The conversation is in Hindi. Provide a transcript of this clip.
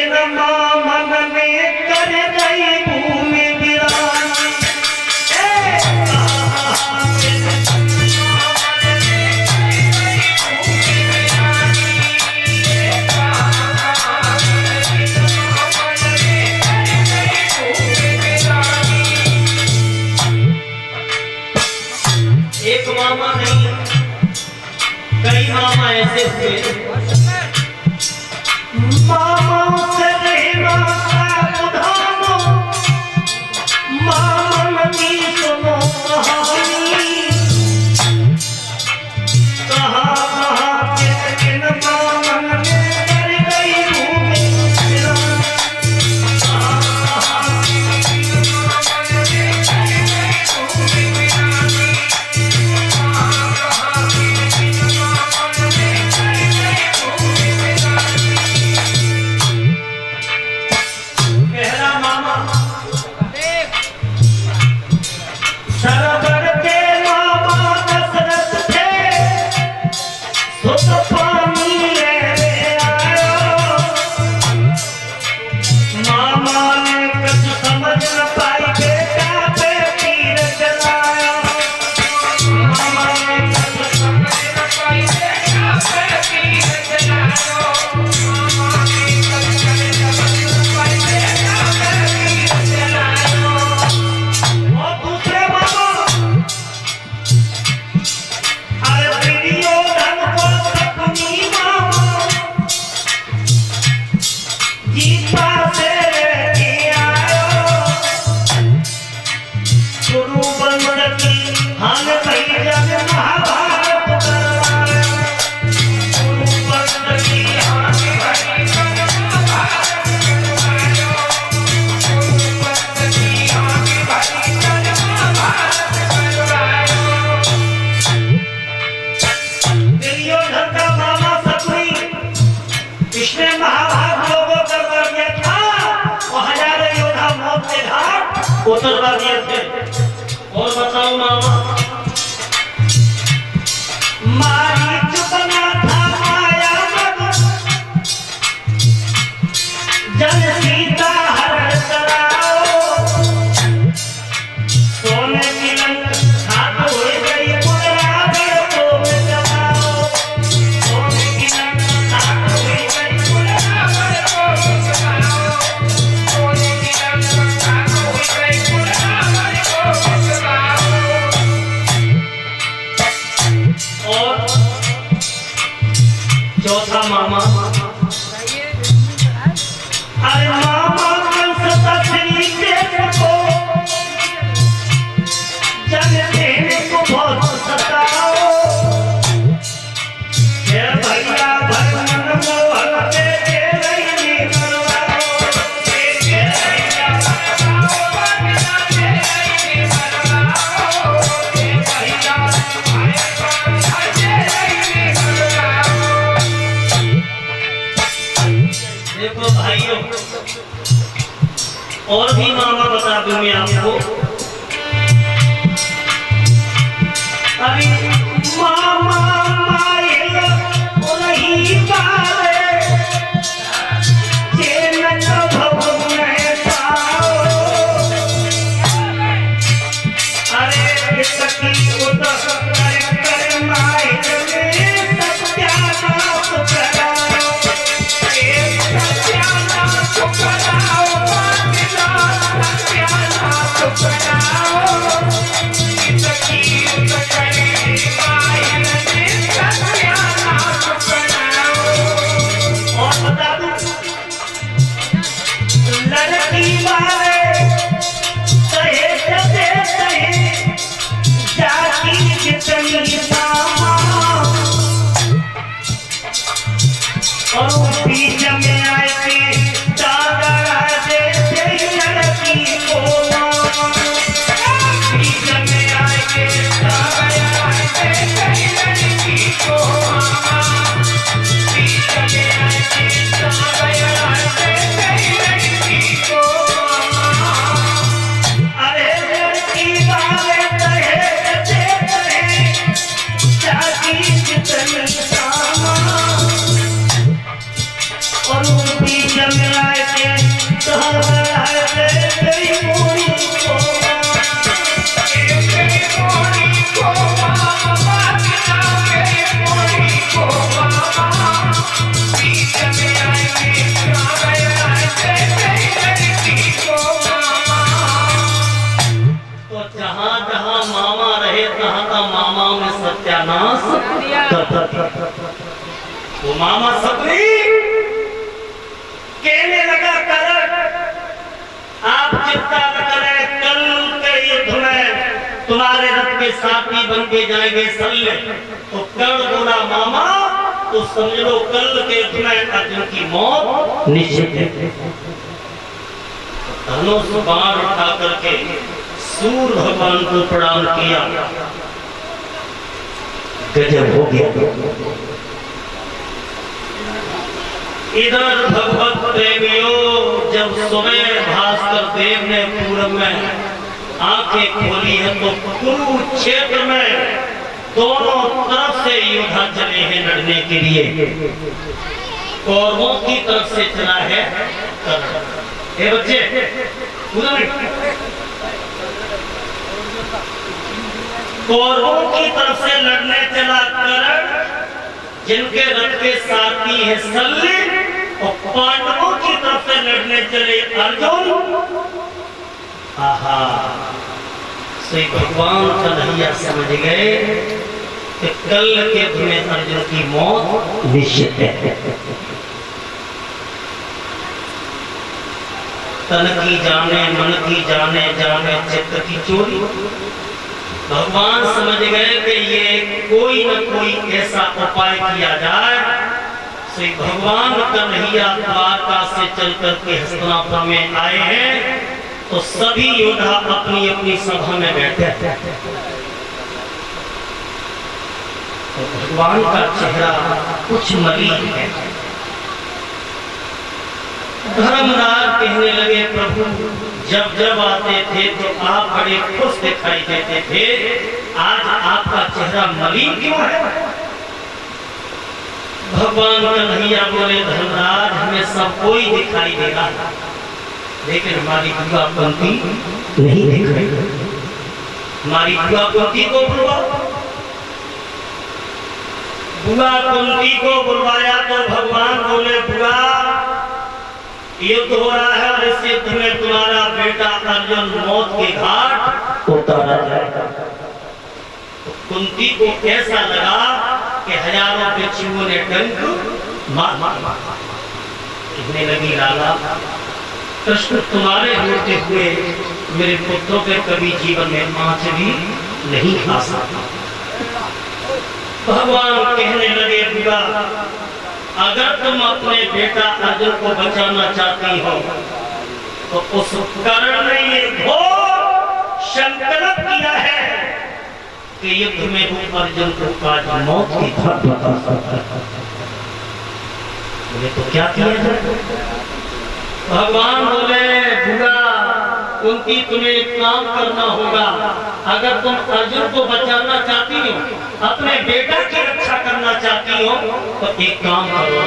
लेकिन मामन में कर गई भूमि वीरानी। एक मामा नहीं, कई मामा ऐसे थे। मामा से रहना सावधानो, मामन की सुनो कहानी। कहाँ के लेकिन मामन में कर गई भूमि वीरानी। इसने महाभारत लोगों का कर दिया था और हजारों योद्धा मौत के घाट उतरवा दिए थे। और बताओ मामा, मारी चुकना था माया मग, जन सीता हर कराओ। सोने की लंक खात हो गई पुनरा गए तो में जमाओ। सोने की लंक खात हो गई पुनरा गए तो में जमाओ। सोने की लंक खात हो गई पुनरा गए तो में जमाओ। और चौथा मामा, अरे मामा कंस श्री कृष्ण को जन देने को बहुत सताओ। ये भैया भगवान मोहन के रही मरवाओ। ये भैया भगवान के रही मरवाओ। ये भैया भगवान के रही मरवाओ। देखो भाइयों, और भी मामा बता दूं मैं आपको। अरे मामा मायल नहीं पाए, जे न भव में पाओ। अरे सखी उदक कर मायल में सत्यानाश कराओ। सत्यानाश कराओ, सत्यानाश कराओ। सखी उदक मायल में सत्यानाश कराओ। और बता दूं, लड़की वाले कहे जबे कहे जाती जितनी सामा। और बीच में आए के दादा देते लड़की को मामा। बीच में आए के दादा देते लड़की को मामा। बीच में आए के दादा देते लड़की को मामा। अरे लड़की वाले कहे जाती जितनी सामा। और बीच में आए नाश कर दिया। वो मामा सपनी कहने लगा करण, आप चिंता न करें, कल के युद्ध में तुम्हारे रथ के साथी बन के जाएंगे शल्य। तो कर्ण बोला मामा तो समझ लो कल के युद्ध में अर्जुन की मौत निश्चित है। धनुष बाण उठा करके सूर्य भगवान को प्रणाम किया। गजब हो गया। इधर भगवत प्रेमियों, जब सुबह भास्कर देव ने पूरब में आंखें खोली है तो कुरुक्षेत्र में दोनों तरफ से योद्धा चले हैं लड़ने के लिए। कौरवों की तरफ से चला है कर्ण। ए बच्चे कौरवों की तरफ से लड़ने चला कर्ण, जिनके रथ के साथी है शल्य, और पांडवों की तरफ से लड़ने चले अर्जुन। आहा, श्री भगवान कन्हैया समझ गए कि कल के युद्ध में अर्जुन की मौत निश्चित है। तन की जाने मन की जाने, जाने चित्त की चोरी। भगवान समझ गए कि ये कोई न कोई ऐसा उपाय किया जाए। श्री भगवान कन्हैया द्वारका से चल करके हस्तिनापुर में आए हैं तो सभी योद्धा अपनी अपनी सभा में बैठे। तो भगवान का चेहरा कुछ मलिन है। धर्मराज कहने लगे प्रभु जब जब आते थे तो आप बड़े खुश दिखाई देते थे, आज आपका चेहरा मलिन क्यों है? भगवान कन्हैया बोले धर्मराज हमें सब कोई दिखाई दे रहा है, लेकिन हमारी बुआ कुंती नहीं दिख रही। हमारी बुआ कुंती को बुलवाओ। बुआ कुंती को बुलवाया तो भगवान बोले बुआ युद्ध हो रहा है और इस युद्ध में तुम्हारा बेटा अर्जुन मौत के घाट उतारा जाएगा। तो कुंती को ऐसा लगा कि हजारों भिक्षुओं ने डंक मार कहने लगी लाला कृष्ण तुम्हारे होते हुए मेरे पुत्रों पे कभी जीवन में आंच भी नहीं खा सकता। भगवान कहने लगे बुआ अगर तुम अपने बेटा अर्जुन को बचाना चाहती हो तो उस कर्ण ने ये घोर संकल्प किया है कि युद्ध में वो अर्जुन को आज मौत की घाट उतार सकता है। बोले तो क्या किया जाए? भगवान बोले बुआ उनकी तुम्हें एक काम करना होगा। अगर तुम अर्जुन को बचाना चाहती हो, अपने बेटा की रक्षा करना चाहती हो तो एक काम करो